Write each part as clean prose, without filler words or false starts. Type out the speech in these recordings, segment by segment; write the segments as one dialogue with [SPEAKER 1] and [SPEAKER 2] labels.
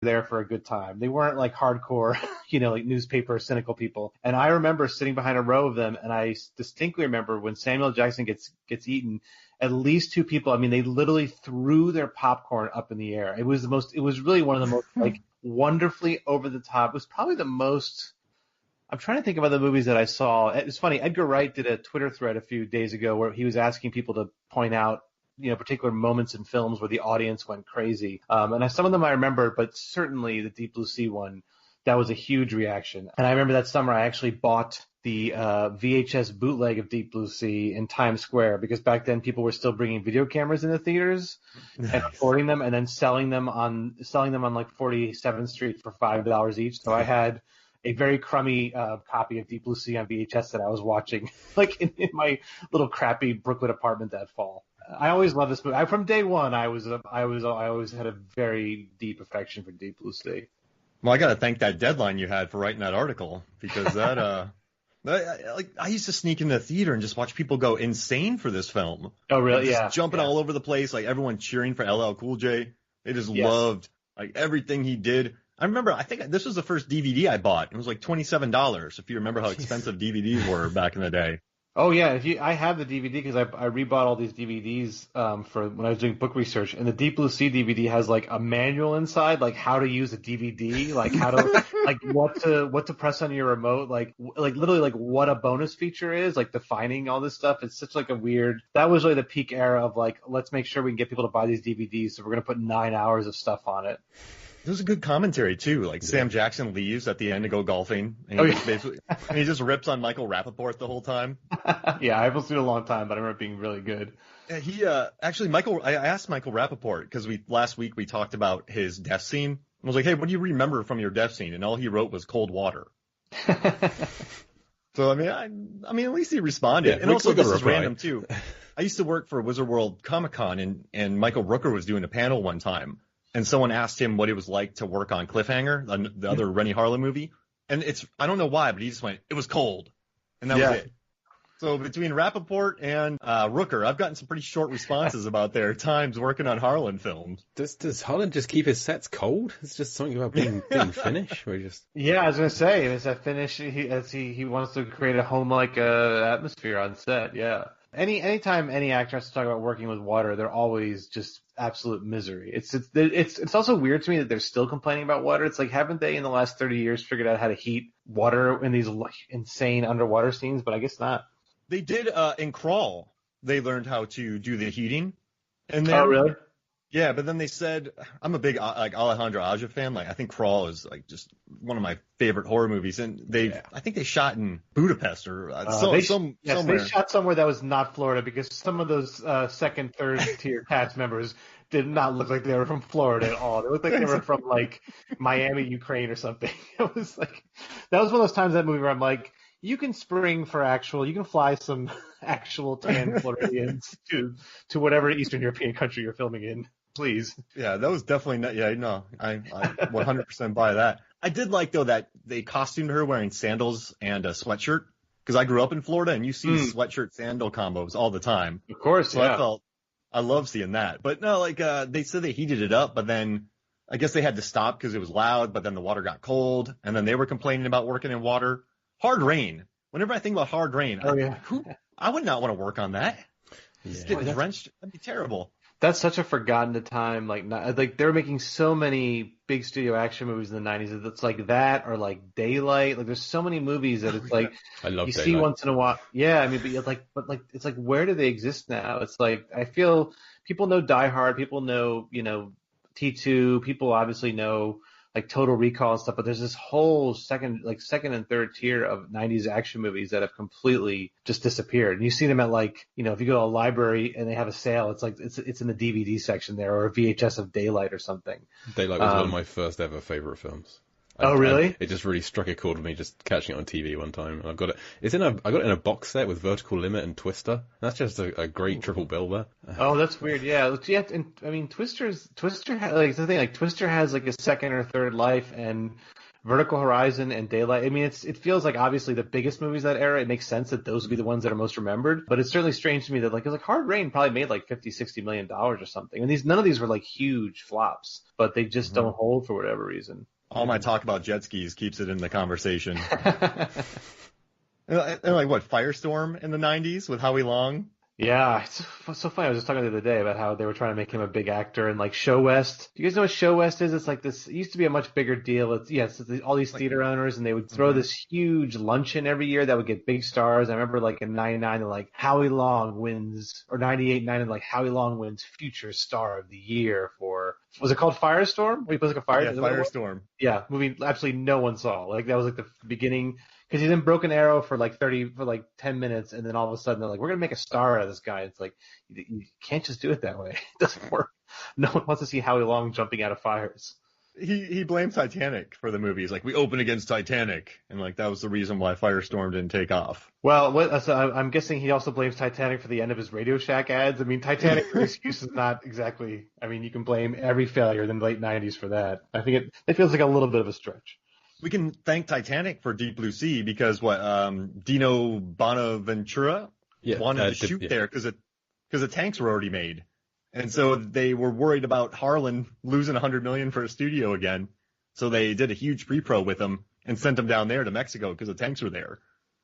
[SPEAKER 1] there for a good time. They weren't like hardcore, like newspaper cynical people. And I remember sitting behind a row of them, and I distinctly remember when Samuel Jackson gets eaten, at least two people, I mean, they literally threw their popcorn up in the air. It was really one of the most like wonderfully over the top. It was probably the most. I'm trying to think of other movies that I saw. It's funny. Edgar Wright did a Twitter thread a few days ago where he was asking people to point out, particular moments in films where the audience went crazy. And some of them I remember, but certainly the Deep Blue Sea one, that was a huge reaction. And I remember that summer I actually bought the VHS bootleg of Deep Blue Sea in Times Square, because back then people were still bringing video cameras into theaters and recording them and then selling them on like 47th Street for $5 each. So I had a very crummy copy of Deep Blue Sea on VHS that I was watching like in my little crappy Brooklyn apartment that fall. I always loved this movie. From day one, I always had a very deep affection for Deep Blue Sea.
[SPEAKER 2] Well, I got to thank that deadline you had for writing that article, because that I used to sneak into the theater and just watch people go insane for this film.
[SPEAKER 1] Oh, really?
[SPEAKER 2] Just
[SPEAKER 1] yeah.
[SPEAKER 2] Jumping all over the place, like everyone cheering for LL Cool J. They just loved like everything he did. I remember, I think this was the first DVD I bought. It was like $27, if you remember how expensive DVDs were back in the day.
[SPEAKER 1] Oh yeah, I have the DVD because I rebought all these DVDs for when I was doing book research, and the Deep Blue Sea DVD has like a manual inside, like how to use a DVD, like how to like what to press on your remote, like literally like what a bonus feature is, like defining all this stuff. It's such like a weird. That was really the peak era of like, let's make sure we can get people to buy these DVDs, so we're gonna put 9 hours of stuff on it.
[SPEAKER 2] There's a good commentary too. Like Sam Jackson leaves at the end to go golfing, and he just rips on Michael Rappaport the whole time.
[SPEAKER 1] Yeah, I haven't seen it in a long time, but I remember it being really good.
[SPEAKER 2] Yeah, I asked Michael Rappaport because last week we talked about his death scene. I was like, hey, what do you remember from your death scene? And all he wrote was cold water. So I mean, at least he responded.
[SPEAKER 3] Yeah,
[SPEAKER 2] and also, this is random too. I used to work for Wizard World Comic Con, and Michael Rooker was doing a panel one time. And someone asked him what it was like to work on Cliffhanger, the other Rennie Harlan movie. And I don't know why, but he just went, it was cold. And that was it. So between Rappaport and Rooker, I've gotten some pretty short responses about their times working on Harlan films.
[SPEAKER 3] Does Harlan just keep his sets cold? It's just something about being Finnish? Or just...
[SPEAKER 1] Yeah, I was going to say, as a Finnish, he wants to create a home-like atmosphere on set, yeah. Anytime any actor has to talk about working with water, they're always just absolute misery. It's also weird to me that they're still complaining about water. It's like, haven't they in the last 30 years figured out how to heat water in these insane underwater scenes? But I guess not.
[SPEAKER 2] They did in Crawl. They learned how to do the heating.
[SPEAKER 1] Oh, really?
[SPEAKER 2] Yeah, but then they said, I'm a big like Alejandro Aja fan. Like, I think Crawl is like just one of my favorite horror movies, and I think they shot in Budapest or somewhere.
[SPEAKER 1] They shot somewhere that was not Florida, because some of those second, third tier cast members did not look like they were from Florida at all. They looked like they were from like Miami, Ukraine, or something. It was like that was one of those times in that movie where I'm like, you can fly some actual tan Floridians to whatever Eastern European country you're filming in. Please.
[SPEAKER 2] Yeah, that was definitely not. Yeah, no, I 100% buy that. I did like though that they costumed her wearing sandals and a sweatshirt, because I grew up in Florida and you see sweatshirt sandal combos all the time.
[SPEAKER 1] Of course,
[SPEAKER 2] so yeah. I love seeing that. But no, like they said they heated it up, but then I guess they had to stop because it was loud. But then the water got cold, and then they were complaining about working in water. Hard Rain. Whenever I think about Hard Rain, I would not want to work on that. Just getting drenched, that'd be terrible.
[SPEAKER 1] That's such a forgotten time. Like they were making so many big studio action movies in the 90s. It's like that, or like Daylight. Like there's so many movies that it's like
[SPEAKER 3] I love
[SPEAKER 1] you
[SPEAKER 3] Daylight.
[SPEAKER 1] See once in a while. Yeah, I mean, but it's like, where do they exist now? It's like I feel people know Die Hard, people know T2, people obviously know like Total Recall and stuff, but there's this whole second and third tier of 90s action movies that have completely just disappeared. And you see them at like, if you go to a library and they have a sale, it's like it's in the DVD section there, or a VHS of Daylight or something.
[SPEAKER 3] Daylight was one of my first ever favorite films.
[SPEAKER 1] Really?
[SPEAKER 3] It just really struck a chord with me just catching it on TV one time. And I got it in a box set with Vertical Limit and Twister. That's just a great triple bill there.
[SPEAKER 1] Oh, that's weird. Yeah. And I mean, Twister has like a second or third life, and Vertical Horizon and Daylight. I mean, it feels like obviously the biggest movies of that era. It makes sense that those would be the ones that are most remembered. But it's certainly strange to me that like Hard Rain probably made like 50, $60 million or something. And none of these were like huge flops, but they just don't hold for whatever reason.
[SPEAKER 2] All my talk about jet skis keeps it in the conversation. And like what, Firestorm in the 90s with Howie Long?
[SPEAKER 1] Yeah, it's so funny. I was just talking the other day about how they were trying to make him a big actor, and like Show West. Do you guys know what Show West is? It's like this. It used to be a much bigger deal. It's all these theater owners, and they would throw this huge luncheon every year that would get big stars. I remember like in '99, like Howie Long wins, or '98, '99, like Howie Long wins Future Star of the Year for. Was it called Firestorm? Where he plays like a fire.
[SPEAKER 2] Yeah, Firestorm.
[SPEAKER 1] Yeah, movie absolutely no one saw. Like that was like the beginning. Because he's in Broken Arrow for like 10 minutes, and then all of a sudden they're like, we're gonna make a star out of this guy. It's like you can't just do it that way. It doesn't work. No one wants to see Howie Long jumping out of fires.
[SPEAKER 2] He blamed Titanic for the movie. He's like, we open against Titanic, and like that was the reason why Firestorm didn't take off.
[SPEAKER 1] Well, so I'm guessing he also blames Titanic for the end of his Radio Shack ads. I mean, Titanic excuse is not exactly. I mean, you can blame every failure in the late '90s for that. I think it feels like a little bit of a stretch.
[SPEAKER 2] We can thank Titanic for Deep Blue Sea because Dino Bonaventura wanted to shoot there because the tanks were already made. And so they were worried about Harlan losing $100 million for a studio again. So they did a huge pre-pro with him and sent him down there to Mexico because the tanks were there.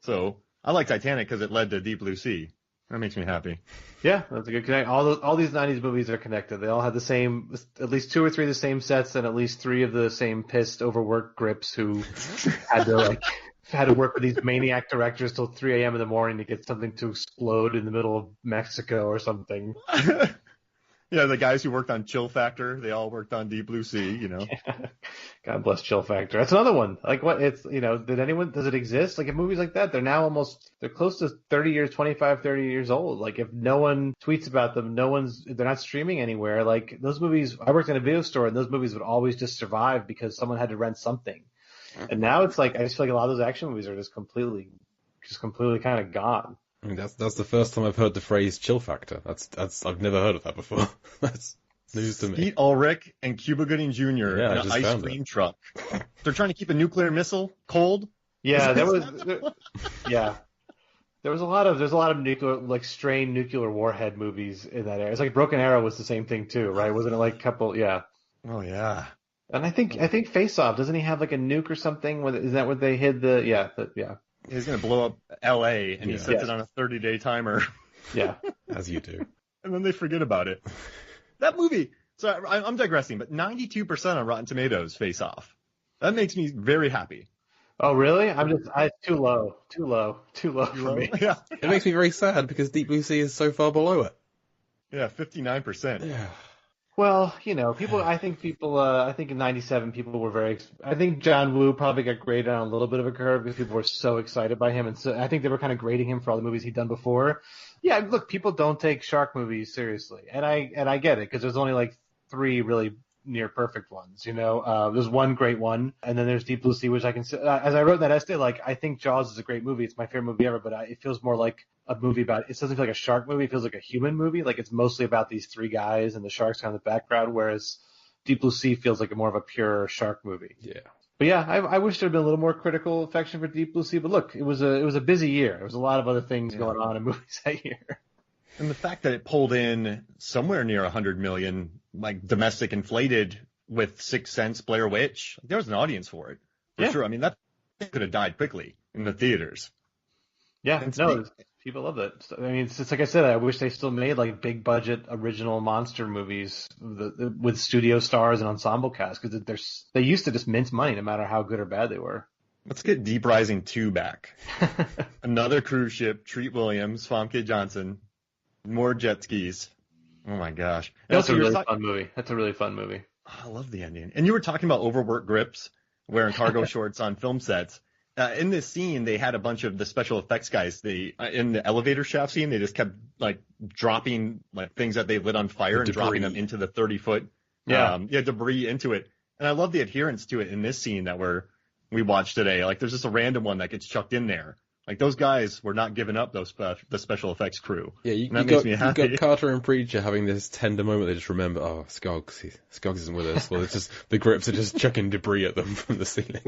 [SPEAKER 2] So I like Titanic because it led to Deep Blue Sea. That makes me happy.
[SPEAKER 1] Yeah, that's a good connect. All these 90s movies are connected. They all had the same, at least 2 or 3 of the same sets and at least 3 of the same pissed, overworked grips who had to work with these maniac directors till 3 a.m. in the morning to get something to explode in the middle of Mexico or something.
[SPEAKER 2] Yeah, the guys who worked on Chill Factor, they all worked on Deep Blue Sea, you know.
[SPEAKER 1] God bless Chill Factor. That's another one. Like what it's, does it exist? Like in movies like that, they're close to 30 years, 25, 30 years old. Like if no one tweets about them, they're not streaming anywhere. Like those movies, I worked in a video store and those movies would always just survive because someone had to rent something. And now it's like, I just feel like a lot of those action movies are just completely kind of gone.
[SPEAKER 3] I mean, that's the first time I've heard the phrase chill factor. I've never heard of that before. That's news to me.
[SPEAKER 2] Skeet Ulrich and Cuba Gooding Jr. in an ice cream truck. They're trying to keep a nuclear missile cold.
[SPEAKER 1] Yeah, there was a lot of nuclear, like strained nuclear warhead movies in that era. It's like Broken Arrow was the same thing too, right? Wasn't it like a couple? Yeah.
[SPEAKER 2] Oh yeah.
[SPEAKER 1] And I think Face Off, doesn't he have like a nuke or something? Is that what they hid yeah.
[SPEAKER 2] He's going to blow up L.A. and he sets it on a 30-day timer.
[SPEAKER 1] Yeah.
[SPEAKER 3] As you do.
[SPEAKER 2] And then they forget about it. That movie, so I'm digressing, but 92% on Rotten Tomatoes Face Off. That makes me very happy.
[SPEAKER 1] Oh, really? It's too low for me.
[SPEAKER 2] Yeah.
[SPEAKER 3] It makes me very sad because Deep Blue Sea is so far below it.
[SPEAKER 2] Yeah, 59%.
[SPEAKER 3] Yeah.
[SPEAKER 1] Well, I think in '97 people were I think John Woo probably got graded on a little bit of a curve because people were so excited by him. And so I think they were kind of grading him for all the movies he'd done before. Yeah, look, people don't take shark movies seriously. And I get it because there's only like 3 really near perfect ones, there's one great one, and then there's Deep Blue Sea, which I can, as I wrote in that essay, like I think Jaws is a great movie. It's my favorite movie ever, but it feels more like a movie it doesn't feel like a shark movie. It feels like a human movie. Like it's mostly about these 3 guys and the sharks are in the background, whereas Deep Blue Sea feels like more of a pure shark movie.
[SPEAKER 3] Yeah.
[SPEAKER 1] But yeah, I wish there'd been a little more critical affection for Deep Blue Sea. But look, it was a busy year. There was a lot of other things going on in movies that year.
[SPEAKER 2] And the fact that it pulled in somewhere near 100 million, like domestic inflated with Sixth Sense, Blair Witch, there was an audience for it. For sure. I mean, that could have died quickly in the theaters.
[SPEAKER 1] Yeah, people love it. I mean, it's like I said, I wish they still made like big budget original monster movies with studio stars and ensemble cast because they used to just mint money no matter how good or bad they were.
[SPEAKER 2] Let's get Deep Rising 2 back. Another cruise ship, Treat Williams, Famke Johnson, more jet skis. Oh my gosh.
[SPEAKER 1] That's a really fun movie. That's a really fun movie.
[SPEAKER 2] I love the ending. And you were talking about overworked grips wearing cargo shorts on film sets. In this scene, they had a bunch of the special effects guys. In the elevator shaft scene, they just kept like dropping like things that they lit on fire and dropping them into the 30-foot debris into it. And I love the adherence to it in this scene that we watched today. Like there's just a random one that gets chucked in there. Like those guys were not giving up the special effects crew.
[SPEAKER 3] Yeah,
[SPEAKER 2] and that makes me
[SPEAKER 3] you
[SPEAKER 2] happy.
[SPEAKER 3] got Carter and Preacher having this tender moment. They just remember, oh, Skoggs isn't with us. Well, it's just the grips are just chucking debris at them from the ceiling.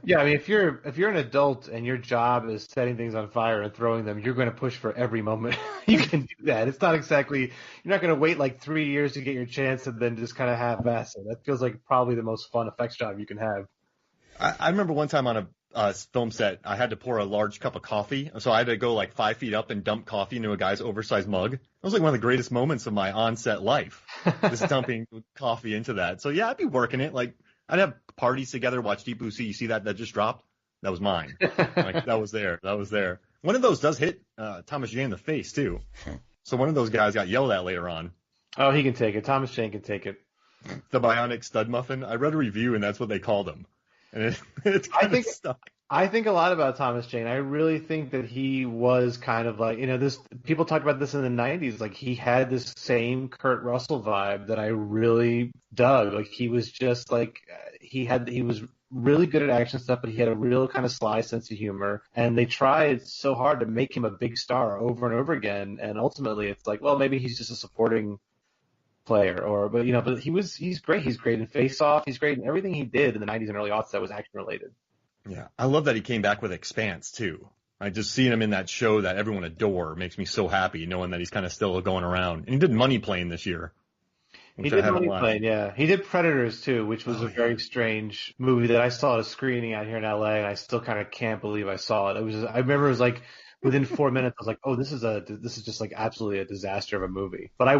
[SPEAKER 1] Yeah, I mean, if you're an adult and your job is setting things on fire and throwing them, you're going to push for every moment you can do that. It's not exactly, you're not going to wait like 3 years to get your chance and then just kind of half-ass it. That feels like probably the most fun effects job you can have.
[SPEAKER 2] I remember one time on a film set, I had to pour a large cup of coffee, so I had to go like 5 feet up and dump coffee into a guy's oversized mug. That was like one of the greatest moments of my on-set life, just dumping coffee into that. So yeah, I'd be working it. Like I'd have parties together, watch Deep Blue Sea. You see that just dropped? That was mine. Like that was there. One of those does hit Thomas Jane in the face too. So one of those guys got yelled at later on.
[SPEAKER 1] Oh, he can take it. Thomas Jane can take it.
[SPEAKER 2] The bionic stud muffin. I read a review and that's what they called him. And it's kind of stuck.
[SPEAKER 1] I think a lot about Thomas Jane. I really think that he was kind of like, this, people talked about this in the 90s, like he had this same Kurt Russell vibe that I really dug. Like he was just like, he was really good at action stuff, but he had a real kind of sly sense of humor. And they tried so hard to make him a big star over and over again. And ultimately it's like, well, maybe he's just a supporting player, but he's great. He's great in Face Off. He's great in everything he did in the 90s and early aughts that was action related.
[SPEAKER 2] Yeah, I love that he came back with Expanse too. I just seeing him in that show that everyone adore makes me so happy, knowing that he's kind of still going around. And he did Money Plane this year.
[SPEAKER 1] He did Money Plane, yeah. He did Predators too, which was a very strange movie that I saw at a screening out here in LA, and I still kind of can't believe I saw it. I remember it was like within 4 minutes, I was like, oh, this is just like absolutely a disaster of a movie. But I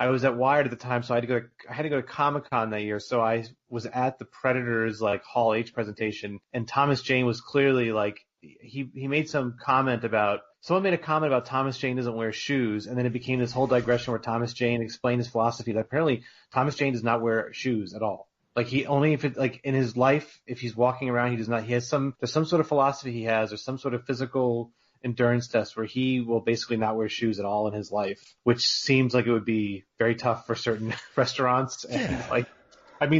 [SPEAKER 1] was at Wired at the time, so I had to go to Comic-Con that year. So I was at the Predators like Hall H presentation, and Thomas Jane was clearly like he made someone made a comment about Thomas Jane doesn't wear shoes, and then it became this whole digression where Thomas Jane explained his philosophy that apparently Thomas Jane does not wear shoes at all. Like he only in his life, if he's walking around, there's some sort of philosophy he has, or some sort of physical endurance test where he will basically not wear shoes at all in his life, which seems like it would be very tough for certain restaurants. And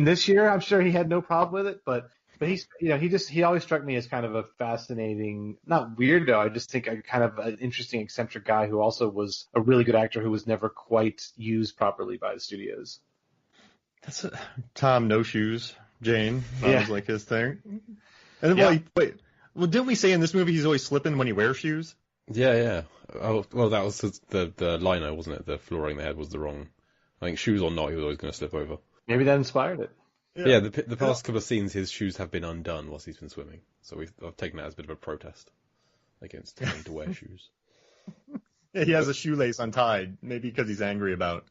[SPEAKER 1] this year I'm sure he had no problem with it, but he's, he always struck me as kind of a fascinating, not weirdo. I just think a kind of an interesting, eccentric guy who also was a really good actor who was never quite used properly by the studios.
[SPEAKER 2] That's Tom No Shoes Jane. That was like his thing. And then wait. Well, didn't we say in this movie he's always slipping when he wears shoes?
[SPEAKER 3] Yeah. Oh, well, that was the liner, wasn't it? The flooring they had was the wrong. I think shoes or not, he was always going to slip over.
[SPEAKER 1] Maybe that inspired it.
[SPEAKER 3] Yeah, the past couple of scenes, his shoes have been undone whilst he's been swimming. So I've taken that as a bit of a protest against having to wear shoes.
[SPEAKER 2] Yeah, he has a shoelace untied, maybe because he's angry about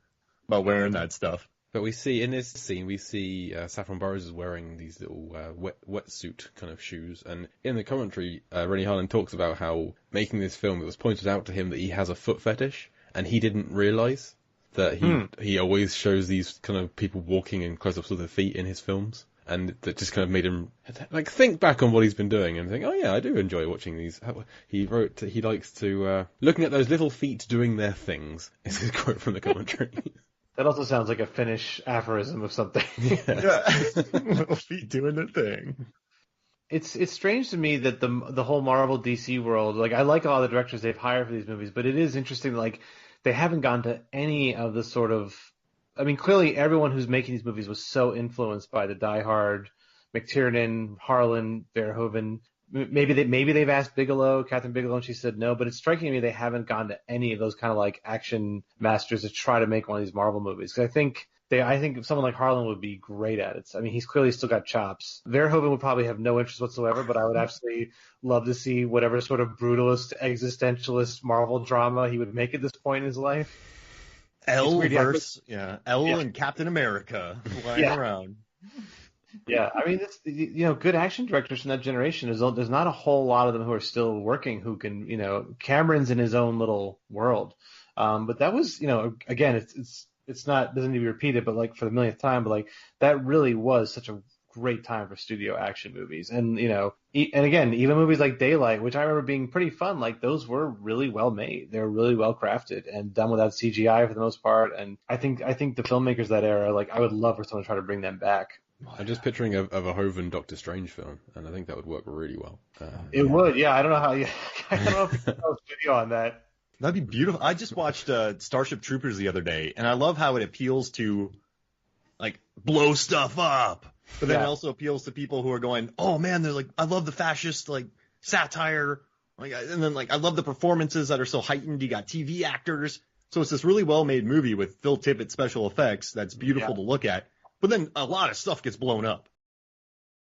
[SPEAKER 2] wearing that stuff.
[SPEAKER 3] But we see, in this scene, Saffron Burrows is wearing these little wetsuit kind of shoes. And in the commentary, Rennie Harlin talks about how making this film, it was pointed out to him that he has a foot fetish, and he didn't realise that he always shows these kind of people walking in close-ups of their feet in his films. And that just kind of made him like think back on what he's been doing and think, oh yeah, I do enjoy watching these. He likes to looking at those little feet doing their things. Is his quote from the commentary.
[SPEAKER 1] That also sounds like a Finnish aphorism of something.
[SPEAKER 2] Yeah. Little feet doing their thing.
[SPEAKER 1] It's strange to me that the whole Marvel DC world, like I like a lot of the directors they've hired for these movies, but it is interesting, like they haven't gone to any of the sort of, I mean, clearly everyone who's making these movies was so influenced by the Die Hard, McTiernan, Harlan, Verhoeven. Maybe they've asked Catherine Bigelow, and she said no. But it's striking to me they haven't gone to any of those kind of like action masters to try to make one of these Marvel movies. Because I think someone like Harlan would be great at it. I mean, he's clearly still got chops. Verhoeven would probably have no interest whatsoever, but I would absolutely love to see whatever sort of brutalist, existentialist Marvel drama he would make at this point in his life.
[SPEAKER 2] Elle and Captain America flying around.
[SPEAKER 1] Yeah, I mean, good action directors from that generation, there's not a whole lot of them who are still working who can, Cameron's in his own little world. But that was, again, it's not, doesn't need to be repeated, but like for the millionth time, but like that really was such a great time for studio action movies. And, and again, even movies like Daylight, which I remember being pretty fun, like those were really well made. They were really well crafted and done without CGI for the most part. And I think the filmmakers of that era, like I would love for someone to try to bring them back.
[SPEAKER 3] I'm just picturing a Verhoeven Doctor Strange film, and I think that would work really well.
[SPEAKER 1] It would, yeah. I don't know how you. I don't know if you can post video on that.
[SPEAKER 2] That'd be beautiful. I just watched Starship Troopers the other day, and I love how it appeals to, like, blow stuff up. But then it also appeals to people who are going, oh man, they're like, I love the fascist, like, satire. Like, and then, like, I love the performances that are so heightened. You got TV actors. So it's this really well-made movie with Phil Tippett special effects that's beautiful to look at. But then a lot of stuff gets blown up.